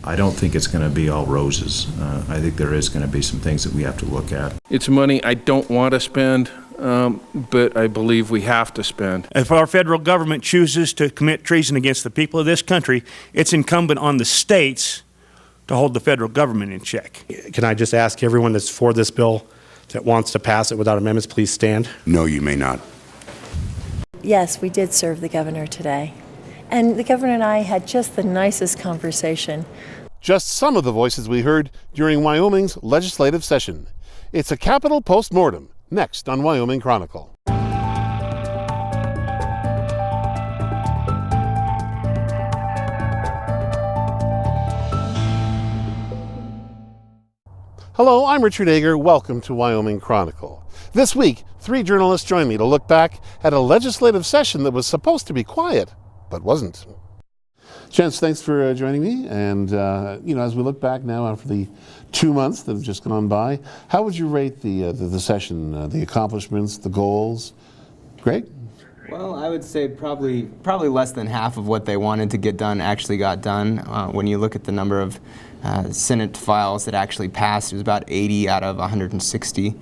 I don't think it's going to be all roses. I think there is going to be some things that we have to look at. It's money I don't want to spend, but I believe we have to spend. If our federal government chooses to commit treason against the people of this country, it's incumbent on the states to hold the federal government in check. Can I just ask everyone that's for this bill that wants to pass it without amendments, please stand? No, you may not. Yes, we did serve the governor today. And the governor and I had just the nicest conversation. Just some of the voices we heard during Wyoming's legislative session. It's a Capitol post-mortem, next on Wyoming Chronicle. Hello, I'm Richard Ager. Welcome to Wyoming Chronicle. This week, 3 journalists join me to look back at a legislative session that was supposed to be quiet, but wasn't. Gents, thanks for joining me. And, as we look back now after the 2 months that have just gone by, how would you rate the session, the accomplishments, the goals? Greg? Well, I would say probably less than half of what they wanted to get done actually got done. When you look at the number of Senate files that actually passed, it was about 80 out of 160.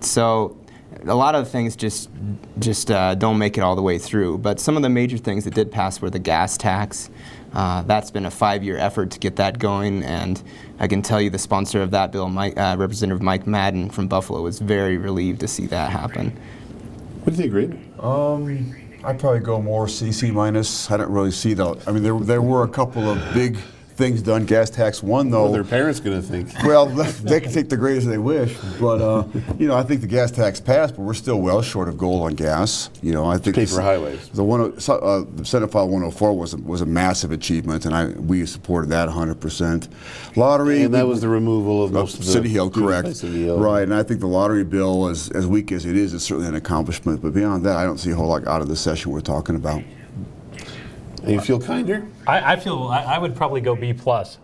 So a lot of things just don't make it all the way through. But some of the major things that did pass were the gas tax. That's been a 5-year effort to get that going, and I can tell you the sponsor of that bill, Representative Mike Madden from Buffalo, was very relieved to see that happen. What do you think, Greg? I'd probably go more C minus. I don't really see that. I mean, there were a couple of big things done. Gas tax one, though. What are their parents going to think? Well, they can take the grade as they wish, but I think the gas tax passed, but we're still well short of goal on gas. I think pay for highways. The Senate File 104 was a massive achievement, and we supported that 100%. Lottery, and that was the removal of most of the City Hill, correct? City Hill. Right, and I think the lottery bill, as weak as it is certainly an accomplishment. But beyond that, I don't see a whole lot out of the session we're talking about. And you feel kinder? I would probably go B+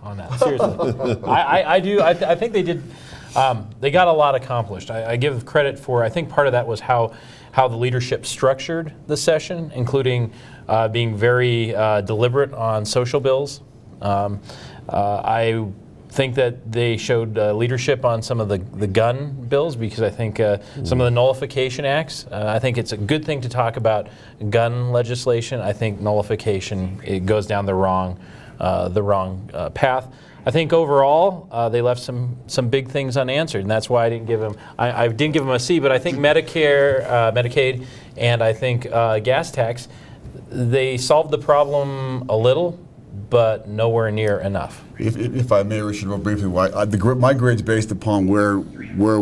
on that. Seriously, I do. I think they did. They got a lot accomplished. I give credit for. I think part of that was how the leadership structured the session, including being very deliberate on social bills. I think that they showed leadership on some of the gun bills, because I think some of the nullification acts, I think it's a good thing to talk about gun legislation. I think nullification, it goes down the wrong path. I think overall they left some big things unanswered, and that's why I didn't give them a C. But I think Medicare, Medicaid, and I think gas tax, they solved the problem a little, but nowhere near enough. If I may, Richard, real briefly, my grade's based upon where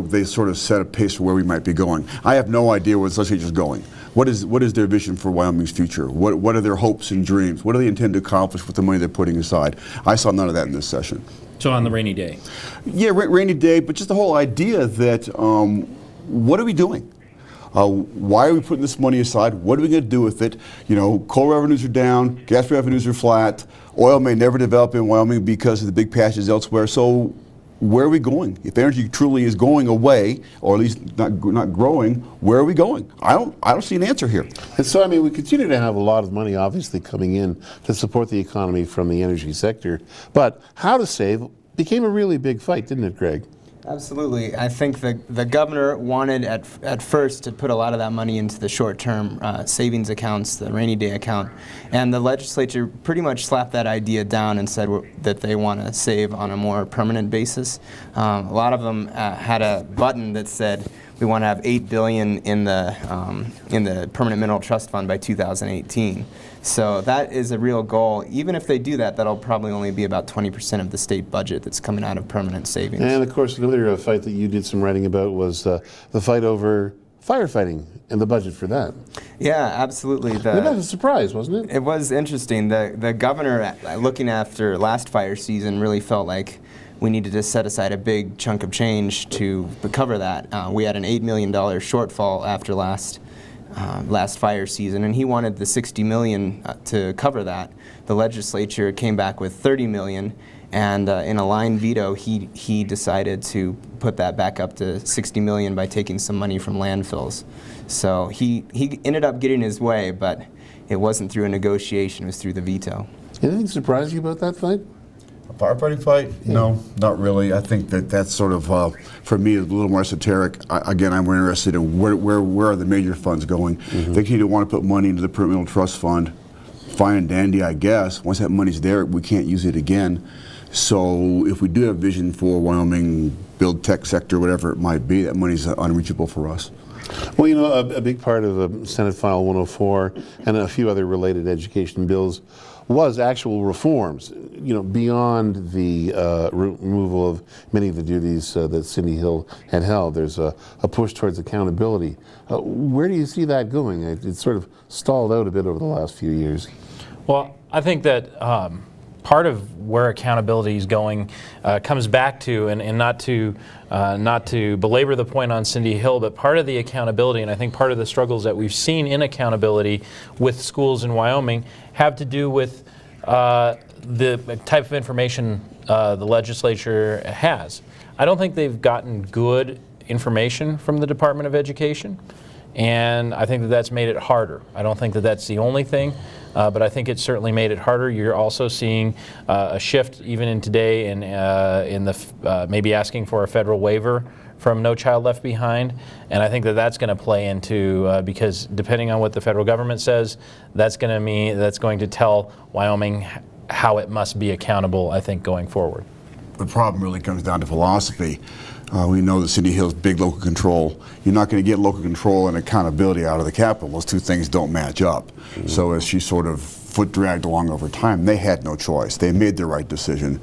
they sort of set a pace for where we might be going. I have no idea where the legislature is going. What is their vision for Wyoming's future? What are their hopes and dreams? What do they intend to accomplish with the money they're putting aside? I saw none of that in this session. So on the rainy day? Yeah, rainy day, but just the whole idea that what are we doing? Why are we putting this money aside? What are we going to do with it? Coal revenues are down, gas revenues are flat, oil may never develop in Wyoming because of the big patches elsewhere. So where are we going? If energy truly is going away, or at least not growing, where are we going? I don't see an answer here. And so, we continue to have a lot of money obviously coming in to support the economy from the energy sector, but how to save became a really big fight, didn't it, Greg? Absolutely. I think the governor wanted at first to put a lot of that money into the short-term savings accounts, the rainy day account, and the legislature pretty much slapped that idea down and said that they want to save on a more permanent basis. A lot of them had a button that said we want to have $8 billion in the Permanent Mineral Trust Fund by 2018. So that is a real goal. Even if they do that, that'll probably only be about 20% of the state budget that's coming out of permanent savings. And of course, another fight that you did some writing about was the fight over firefighting and the budget for that. Yeah, absolutely. That was a surprise, wasn't it? It was interesting. The governor, looking after last fire season, really felt like we needed to set aside a big chunk of change to cover that. We had an $8 million shortfall after last fire season, and he wanted the $60 million to cover that. The legislature came back with $30 million, and in a line veto, he decided to put that back up to $60 million by taking some money from landfills. So he ended up getting his way, but it wasn't through a negotiation, it was through the veto. Anything surprise you about that fight? Firefighting fight? No, not really. I think that that's sort of, for me, a little more esoteric. Again, I'm more interested in where are the major funds going. They continue to want to put money into the Permanent Trust Fund. Fine and dandy, I guess. Once that money's there, we can't use it again. So if we do have vision for Wyoming, build tech sector, whatever it might be, that money's unreachable for us. Well, you know, a big part of Senate File 104 and a few other related education bills was actual reforms, you know, beyond the removal of many of the duties that Cindy Hill had held. There's a push towards accountability. Where do you see that going? It's sort of stalled out a bit over the last few years. Well, I think that part of where accountability is going comes back to, and not to belabor the point on Cindy Hill, but part of the accountability, and I think part of the struggles that we've seen in accountability with schools in Wyoming have to do with the type of information the legislature has. I don't think they've gotten good information from the Department of Education, and I think that that's made it harder. I don't think that that's the only thing, but I think it's certainly made it harder. You're also seeing a shift even in today in the maybe asking for a federal waiver from No Child Left Behind, and I think that that's going to play into because depending on what the federal government says, that's going to tell Wyoming how it must be accountable, I think, going forward. The problem really comes down to philosophy. We know that Cindy Hill's big local control. You're not going to get local control and accountability out of the Capitol. Those two things don't match up. So as she sort of foot dragged along over time, they had no choice. They made the right decision.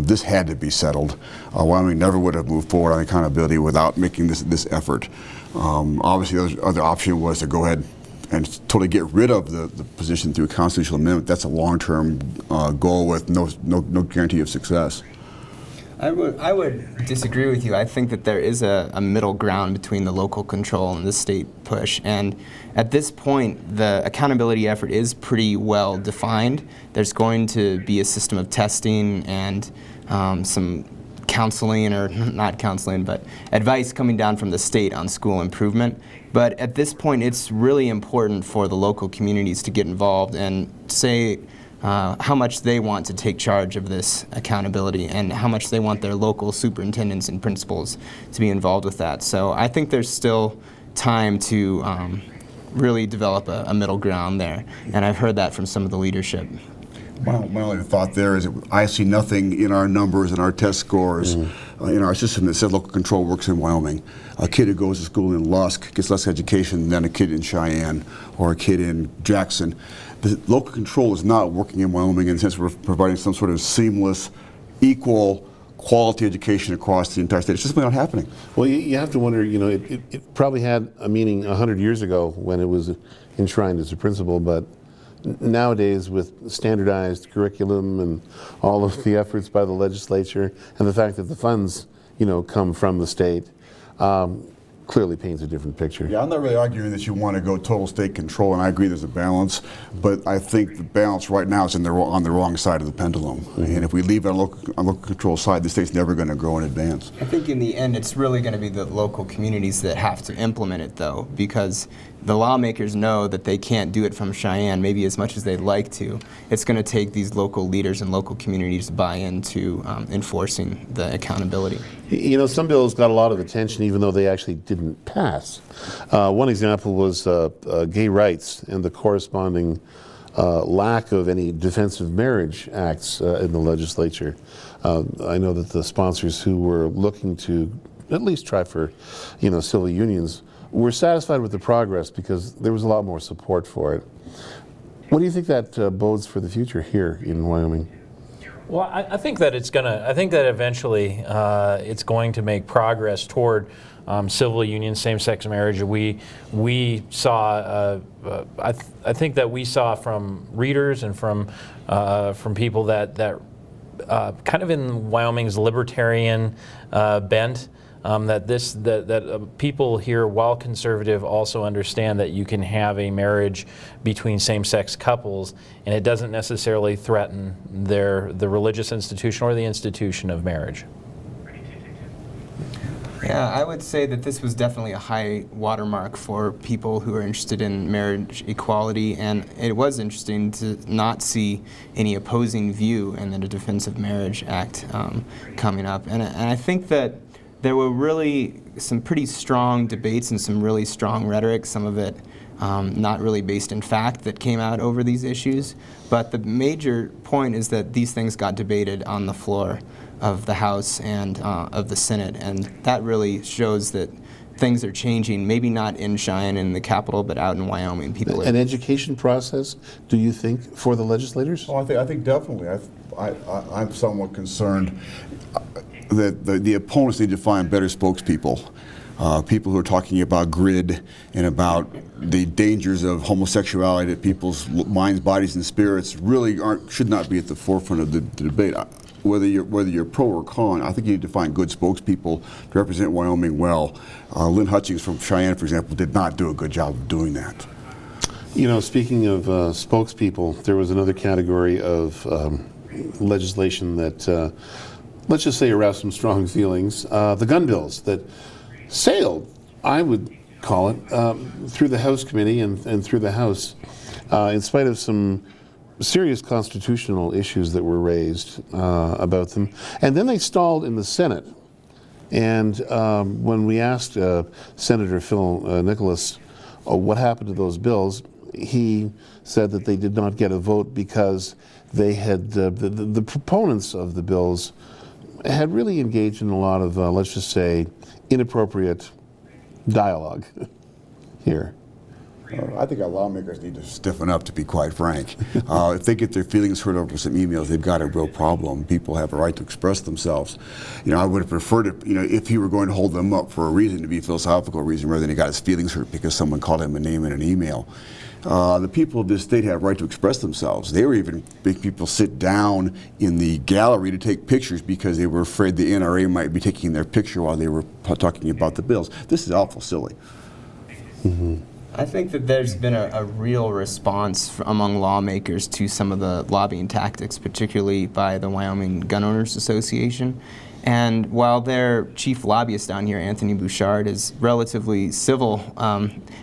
This had to be settled. Wyoming never would have moved forward on accountability without making this effort. Obviously, the other option was to go ahead and totally get rid of the position through a constitutional amendment. That's a long-term goal with no guarantee of success. I would disagree with you. I think that there is a middle ground between the local control and the state push. And at this point, the accountability effort is pretty well defined. There's going to be a system of testing and some counseling, or not counseling, but advice coming down from the state on school improvement. But at this point, it's really important for the local communities to get involved and say how much they want to take charge of this accountability and how much they want their local superintendents and principals to be involved with that. So I think there's still time to really develop a middle ground there, and I've heard that from some of the leadership. My only thought there is that I see nothing in our numbers and our test scores in our system that says local control works in Wyoming. A kid who goes to school in Lusk gets less education than a kid in Cheyenne or a kid in Jackson. The local control is not working in Wyoming in the sense we're providing some sort of seamless, equal, quality education across the entire state. It's just not happening. Well, you have to wonder, you know, it probably had a meaning 100 years ago when it was enshrined as a principle, but nowadays with standardized curriculum and all of the efforts by the legislature and the fact that the funds, you know, come from the state, clearly paints a different picture. Yeah, I'm not really arguing that you want to go total state control, and I agree there's a balance, but I think the balance right now is on the wrong side of the pendulum. And if we leave it on local control side, the state's never going to grow and advance. I think in the end, it's really going to be the local communities that have to implement it, though, because the lawmakers know that they can't do it from Cheyenne, maybe as much as they'd like to. It's going to take these local leaders and local communities to buy into enforcing the accountability. You know, some bills got a lot of attention even though they actually didn't pass. One example was gay rights and the corresponding lack of any defense of marriage acts in the legislature. I know that the sponsors who were looking to at least try for, you know, civil unions were satisfied with the progress because there was a lot more support for it. What do you think that bodes for the future here in Wyoming? Well, I think that I think that eventually it's going to make progress toward civil union, same-sex marriage. We saw, I think that we saw from readers and from people that kind of in Wyoming's libertarian bent, that people here, while conservative, also understand that you can have a marriage between same-sex couples, and it doesn't necessarily threaten the religious institution or the institution of marriage. Yeah, I would say that this was definitely a high watermark for people who are interested in marriage equality, and it was interesting to not see any opposing view in the Defense of Marriage Act coming up. And I think that there were really some pretty strong debates and some really strong rhetoric, some of it not really based in fact, that came out over these issues. But the major point is that these things got debated on the floor of the House and of the Senate, and that really shows that things are changing, maybe not in Cheyenne in the capital, but out in Wyoming. People An education process, do you think, for the legislators? Oh, I think definitely. I'm somewhat concerned that the opponents need to find better spokespeople. People who are talking about grid and about the dangers of homosexuality to people's minds, bodies, and spirits really should not be at the forefront of the debate. Whether you're pro or con, I think you need to find good spokespeople to represent Wyoming well. Lynn Hutchings from Cheyenne, for example, did not do a good job of doing that. You know, speaking of spokespeople, there was another category of legislation that, let's just say, aroused some strong feelings. The gun bills that sailed, I would call it, through the House committee and through the House, in spite of some serious constitutional issues that were raised about them. And then they stalled in the Senate. And when we asked Senator Phil Nicholas what happened to those bills, he said that they did not get a vote because they had, the proponents of the bills had really engaged in a lot of, let's just say, inappropriate dialogue here. I think our lawmakers need to stiffen up, to be quite frank. If they get their feelings hurt over some emails, they've got a real problem. People have a right to express themselves. You know, I would have preferred it, you know, if he were going to hold them up for a reason, to be a philosophical reason, rather than he got his feelings hurt because someone called him a name in an email. The people of this state have a right to express themselves. They were even making people sit down in the gallery to take pictures because they were afraid the NRA might be taking their picture while they were talking about the bills. This is awful silly. Mm-hmm. I think that there's been a real response among lawmakers to some of the lobbying tactics, particularly by the Wyoming Gun Owners Association. And while their chief lobbyist down here, Anthony Bouchard, is relatively civil,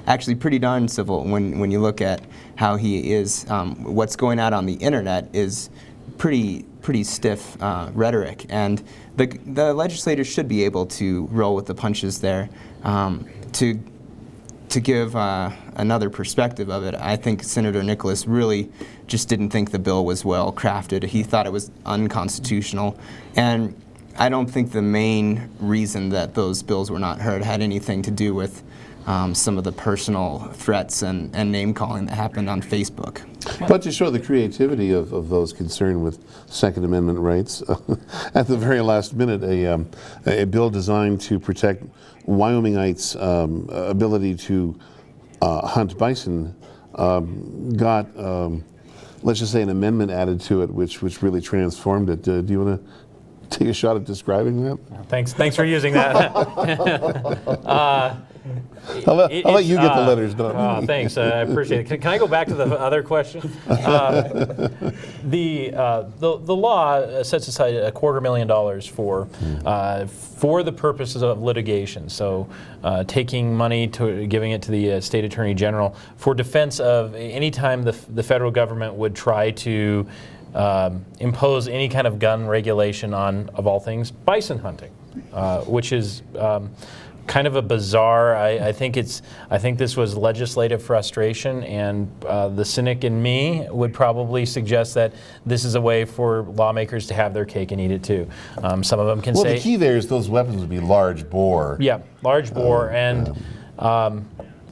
actually pretty darn civil when you look at how he is, what's going out on the internet is pretty stiff rhetoric. And the legislators should be able to roll with the punches there. To give another perspective of it, I think Senator Nicholas really just didn't think the bill was well crafted. He thought it was unconstitutional. And I don't think the main reason that those bills were not heard had anything to do with some of the personal threats and name-calling that happened on Facebook. But to show the creativity of those concerned with Second Amendment rights, at the very last minute, a bill designed to protect Wyomingites' ability to hunt bison got, let's just say, an amendment added to it, which really transformed it. Do you want to take a shot at describing that? Thanks for using that. I'll let you get the letters done. Oh, thanks. I appreciate it. Can I go back to the other question? The law sets aside $250,000 for the purposes of litigation. So taking money to giving it to the state attorney general for defense of any time the federal government would try to impose any kind of gun regulation on, of all things, bison hunting, which is kind of a bizarre. I think this was legislative frustration, and the cynic in me would probably suggest that this is a way for lawmakers to have their cake and eat it too. Some of them can say. Well, the key there is those weapons would be large bore. Yeah, large bore, and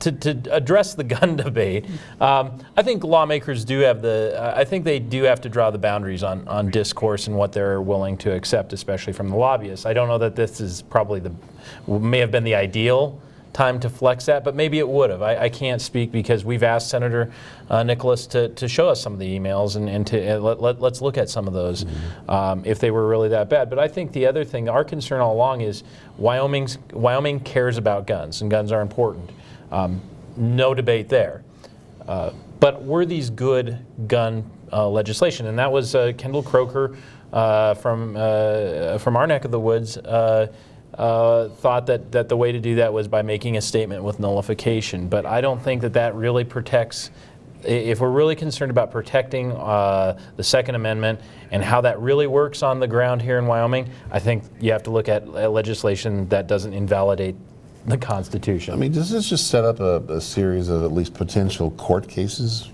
to address the gun debate, I think lawmakers do have I think they do have to draw the boundaries on discourse and what they're willing to accept, especially from the lobbyists. I don't know that this is probably may have been the ideal time to flex that, but maybe it would have. I can't speak because we've asked Senator Nicholas to show us some of the emails and to let's look at some of those if they were really that bad. But I think the other thing, our concern all along is Wyoming cares about guns, and guns are important. No debate there. But were these good gun legislation? And that was Kendall Croker from our neck of the woods thought that the way to do that was by making a statement with nullification. But I don't think that really protects. If we're really concerned about protecting the Second Amendment and how that really works on the ground here in Wyoming, I think you have to look at legislation that doesn't invalidate the Constitution. I mean, does this just set up a series of at least potential court cases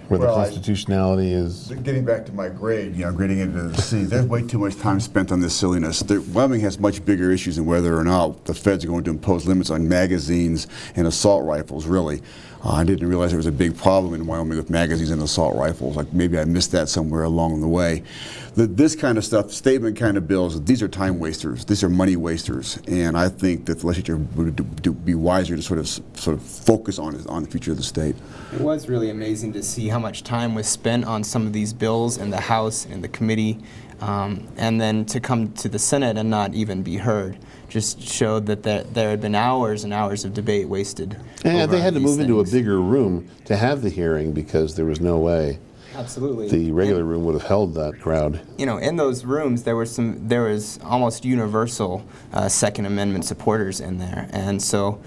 where Well, the constitutionality is... Getting back to my grade, grading into the sea, there's way too much time spent on this silliness. Wyoming has much bigger issues than whether or not the feds are going to impose limits on magazines and assault rifles, really. I didn't realize there was a big problem in Wyoming with magazines and assault rifles. Like maybe I missed that somewhere along the way. This kind of stuff, statement kind of bills, these are time wasters. These are money wasters, and I think that the legislature would be wiser to sort of focus on the future of the state. It was really amazing to see how much time was spent on some of these bills in the House and the committee, and then to come to the Senate and not even be heard. Just showed that there had been hours and hours of debate wasted. And they had to move into a things. bigger room to have the hearing because there was no way Absolutely. the regular room would have held that crowd. In those rooms, there was almost universal Second Amendment supporters in there, and so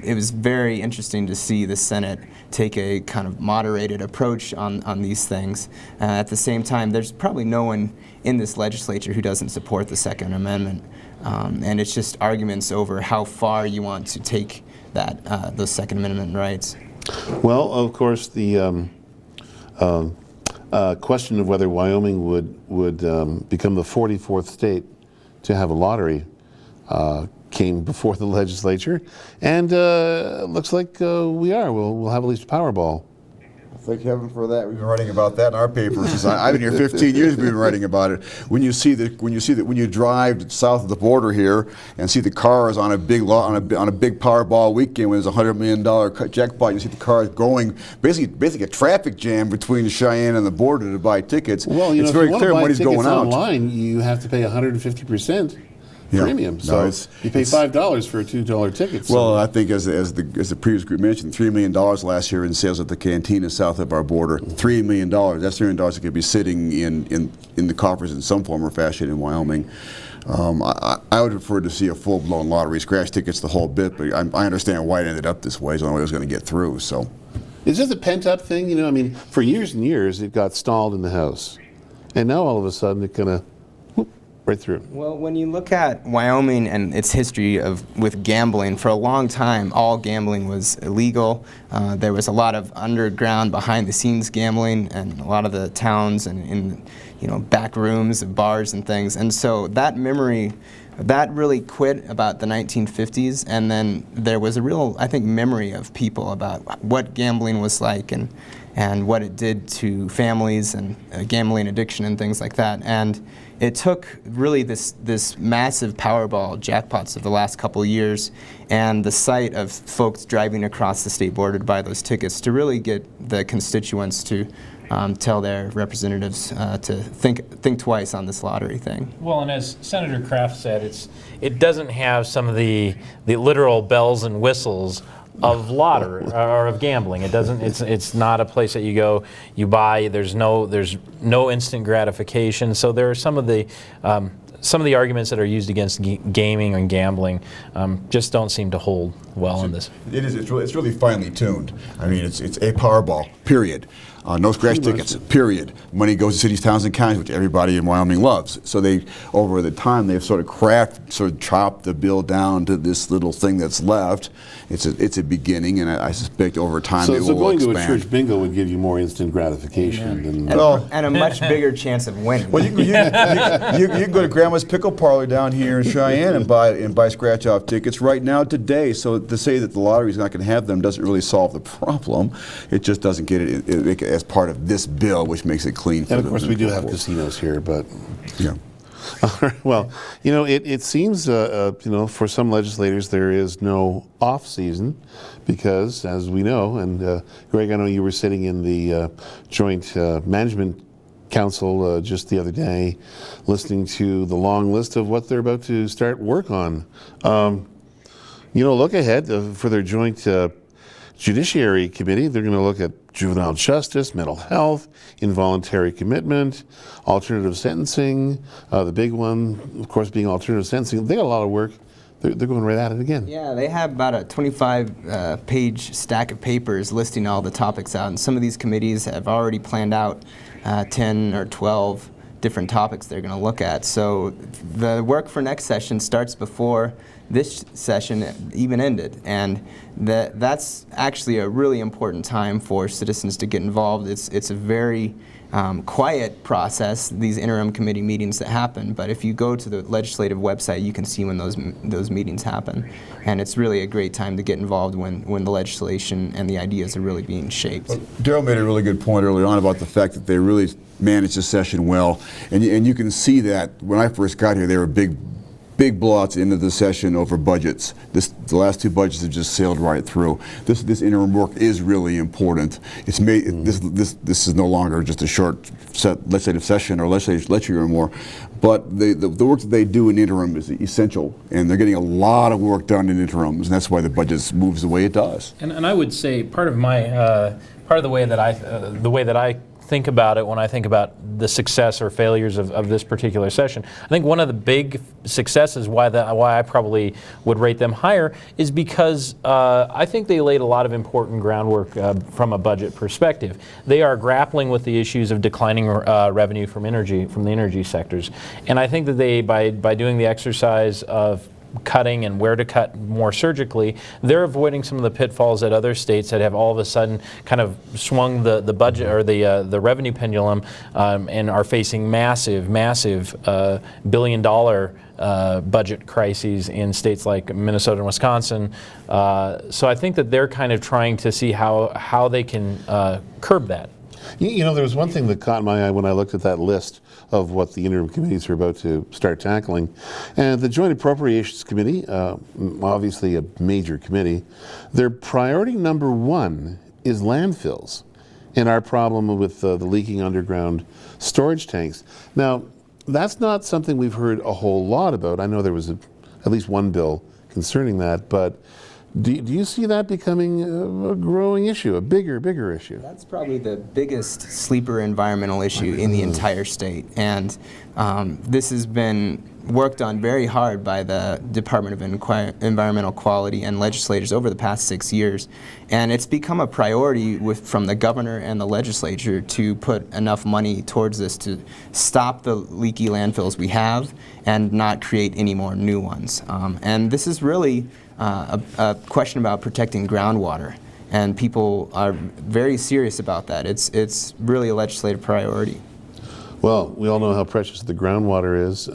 it was very interesting to see the Senate take a kind of moderated approach on these things. At the same time, there's probably no one in this legislature who doesn't support the Second Amendment, and it's just arguments over how far you want to take those Second Amendment rights. Well, of course, the question of whether Wyoming would become the 44th state to have a lottery came before the legislature, and looks like we are. We'll have at least a Powerball. Thank heaven for that. We've been writing about that in our papers. I've been here 15 years. We've been writing about it. When you drive south of the border here and see the cars on a big on a big Powerball weekend when there's $100 million jackpot, you see the cars going basically a traffic jam between Cheyenne and the border to buy tickets. Well, it's very clear money's going out. Online, you have to pay 150%. Premium. So you pay $5 for a $2 ticket. So. Well, I think as the previous group mentioned, $3 million last year in sales at the cantina south of our border. $3 million. That's $3 million that could be sitting in the coffers in some form or fashion in Wyoming. I would prefer to see a full-blown lottery, scratch tickets the whole bit, but I understand why it ended up this way. It's the only way it was going to get through. So, is this a pent-up thing? I mean, for years and years, it got stalled in the House, and now all of a sudden it kind of right through. Well, when you look at Wyoming and its history with gambling, for a long time, all gambling was illegal. There was a lot of underground, behind-the-scenes gambling, and a lot of the towns and in back rooms of bars and things. And so that memory, that really quit about the 1950s, and then there was a real, I think, memory of people about what gambling was like and what it did to families and gambling addiction and things like that. And it took really this massive Powerball jackpots of the last couple of years and the sight of folks driving across the state border to buy those tickets to really get the constituents to tell their representatives to think twice on this lottery thing. Well, and as Senator Kraft said, it doesn't have some of the literal bells and whistles of lottery or of gambling. It doesn't. It's not a place that you go, you buy. There's no instant gratification. So there are some of the arguments that are used against gaming and gambling just don't seem to hold well in this. It is. It's really finely tuned. I mean, it's a Powerball. Period. No scratch tickets, period. Money goes to cities, towns, and counties, which everybody in Wyoming loves. So over the time, they've sort of chopped the bill down to this little thing that's left. It's a beginning, and I suspect over time it will expand. So going to a church bingo would give you more instant gratification than... And a much bigger chance of winning. Well, you can go to Grandma's Pickle Parlor down here in Cheyenne and buy scratch-off tickets right now today. So to say that the lottery is not going to have them doesn't really solve the problem. It just doesn't get it as part of this bill, which makes it clean. And of course, we do have casinos here, but yeah. Well, it seems for some legislators there is no off season because, as we know, and Greg, I know you were sitting in the Joint Management Council just the other day, listening to the long list of what they're about to start work on. Look ahead for their joint Judiciary Committee, they're going to look at juvenile justice, mental health, involuntary commitment, alternative sentencing. The big one, of course, being alternative sentencing. They got a lot of work. They're going right at it again. Yeah, they have about a 25-page stack of papers listing all the topics out, and some of these committees have already planned out 10 or 12 different topics they're going to look at. So the work for next session starts before this session even ended, and that's actually a really important time for citizens to get involved. It's a very quiet process, these interim committee meetings that happen, but if you go to the legislative website, you can see when those meetings happen, and it's really a great time to get involved when the legislation and the ideas are really being shaped. Darrell made a really good point earlier on about the fact that they really managed the session well, and you can see that when I first got here, they were big blowouts into the session over budgets. The last two budgets have just sailed right through. This interim work is really important. It's made this is no longer just a short legislative session or legislature anymore, but the work that they do in interim is essential, and they're getting a lot of work done in interims, and that's why the budget moves the way it does. And I would say part of the way that I think about it when I think about the success or failures of this particular session. I think one of the big successes why I probably would rate them higher is because I think they laid a lot of important groundwork from a budget perspective. They are grappling with the issues of declining revenue from the energy sectors, and I think that they by doing the exercise of cutting and where to cut more surgically, they're avoiding some of the pitfalls that other states that have all of a sudden kind of swung the budget or the revenue pendulum and are facing massive billion-dollar budget crises in states like Minnesota and Wisconsin. So I think that they're kind of trying to see how they can curb that. You know, there was one thing that caught my eye when I looked at that list of what the interim committees are about to start tackling. And the Joint Appropriations Committee, obviously a major committee, their priority number one is landfills and our problem with the leaking underground storage tanks. Now, that's not something we've heard a whole lot about. I know there was at least one bill concerning that, but do you see that becoming a growing issue, a bigger issue? That's probably the biggest sleeper environmental issue in the entire state, and this has been worked on very hard by the Department of Environmental Quality and legislators over the past 6 years, and it's become a priority from the governor and the legislature to put enough money towards this to stop the leaky landfills we have and not create any more new ones. And this is really a question about protecting groundwater, and people are very serious about that. It's really a legislative priority. Well, we all know how precious the groundwater is.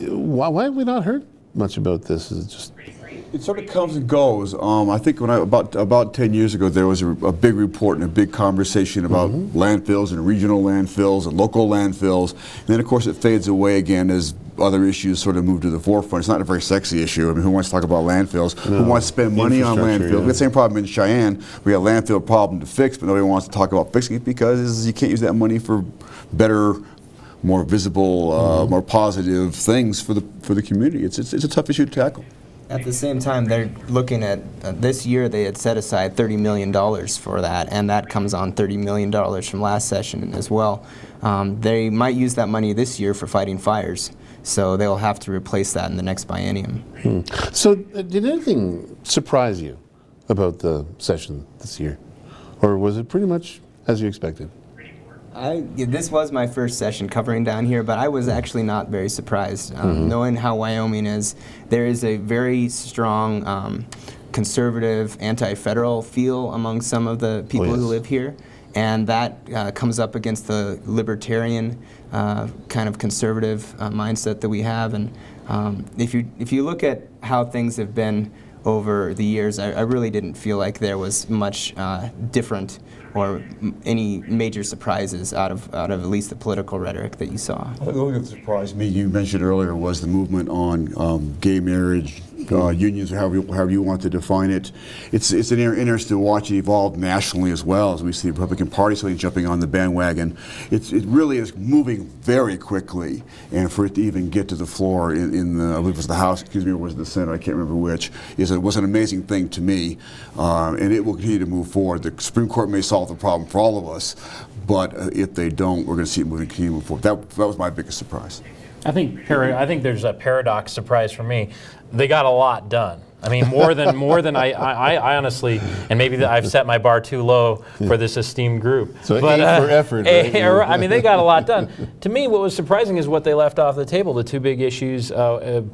Why have we not heard much about this? Is it just... It sort of comes and goes. I think about 10 years ago, there was a big report and a big conversation about landfills and regional landfills and local landfills. And then, of course, it fades away again as other issues sort of move to the forefront. It's not a very sexy issue. I mean, who wants to talk about landfills? No. Who wants to spend money on landfills? Yeah. We have the same problem in Cheyenne. We have a landfill problem to fix, but nobody wants to talk about fixing it because you can't use that money for better, more visible, more positive things for the community. It's a tough issue to tackle. At the same time, they're looking at this year they had set aside $30 million for that, and that comes on $30 million from last session as well. They might use that money this year for fighting fires, so they'll have to replace that in the next biennium. So did anything surprise you about the session this year, or was it pretty much as you expected? This was my first session covering down here, but I was actually not very surprised. Knowing how Wyoming is, there is a very strong conservative, anti-federal feel among some of the people who live here, and that comes up against the libertarian kind of conservative mindset that we have. And if you look at how things have been over the years, I really didn't feel like there was much different or any major surprises out of at least the political rhetoric that you saw. The only thing that surprised me, you mentioned earlier, was the movement on gay marriage, unions, or however you want to define it. It's an interest to watch it evolve nationally as well, as we see the Republican Party suddenly jumping on the bandwagon. It really is moving very quickly, and for it to even get to the floor in the, I believe it was the House, excuse me, or was it the Senate, I can't remember which, was an amazing thing to me, and it will continue to move forward. The Supreme Court may solve the problem for all of us, but if they don't, we're going to see it continue to move forward. That was my biggest surprise. I think there's a paradox surprise for me. They got a lot done. I mean, more than I honestly, and maybe I've set my bar too low for this esteemed group. So but, A for effort, right? I mean, they got a lot done. To me, what was surprising is what they left off the table, the two big issues, Medicaid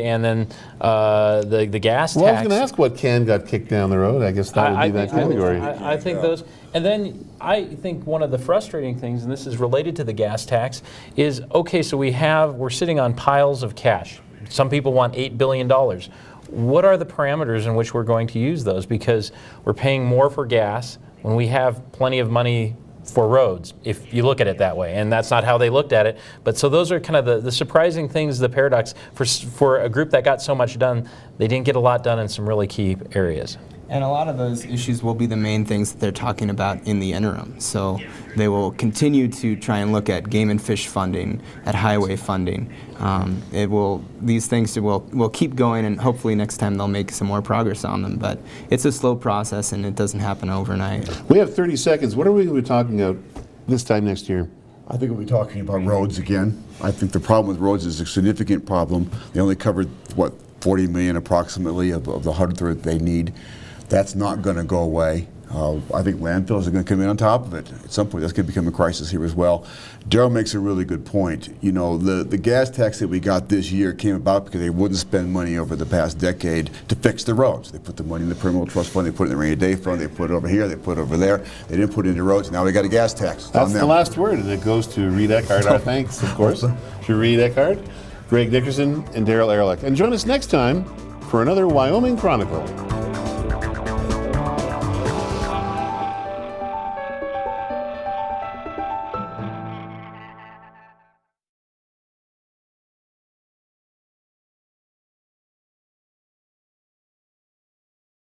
and then the gas tax. Well, I was going to ask what can got kicked down the road. I guess that would be that category. I think those. And then I think one of the frustrating things, and this is related to the gas tax, is, okay, so we're sitting on piles of cash. Some people want $8 billion. What are the parameters in which we're going to use those? Because we're paying more for gas when we have plenty of money for roads, if you look at it that way. And that's not how they looked at it. But so those are kind of the surprising things, the paradox. For a group that got so much done, they didn't get a lot done in some really key areas. And a lot of those issues will be the main things that they're talking about in the interim. So they will continue to try and look at game and fish funding, at highway funding. These things will keep going, and hopefully next time they'll make some more progress on them. But it's a slow process, and it doesn't happen overnight. We have 30 seconds. What are we going to be talking about this time next year? I think we'll be talking about roads again. I think the problem with roads is a significant problem. They only covered, what, 40 million approximately of the 100 that they need. That's not going to go away. I think landfills are going to come in on top of it at some point. That's going to become a crisis here as well. Darrell makes a really good point. You know, the gas tax that we got this year came about because they wouldn't spend money over the past decade to fix the roads. They put the money in the Perimeter Trust Fund, they put it in the Rainy Day Fund, they put it over here, they put it over there. They didn't put it into roads. Now we got a gas tax. That's the last word, and it goes to Reed Eckhardt. Our thanks, of course, to Reed Eckhardt, Greg Nickerson, and Darrell Ehrilck. And join us next time for another Wyoming Chronicle.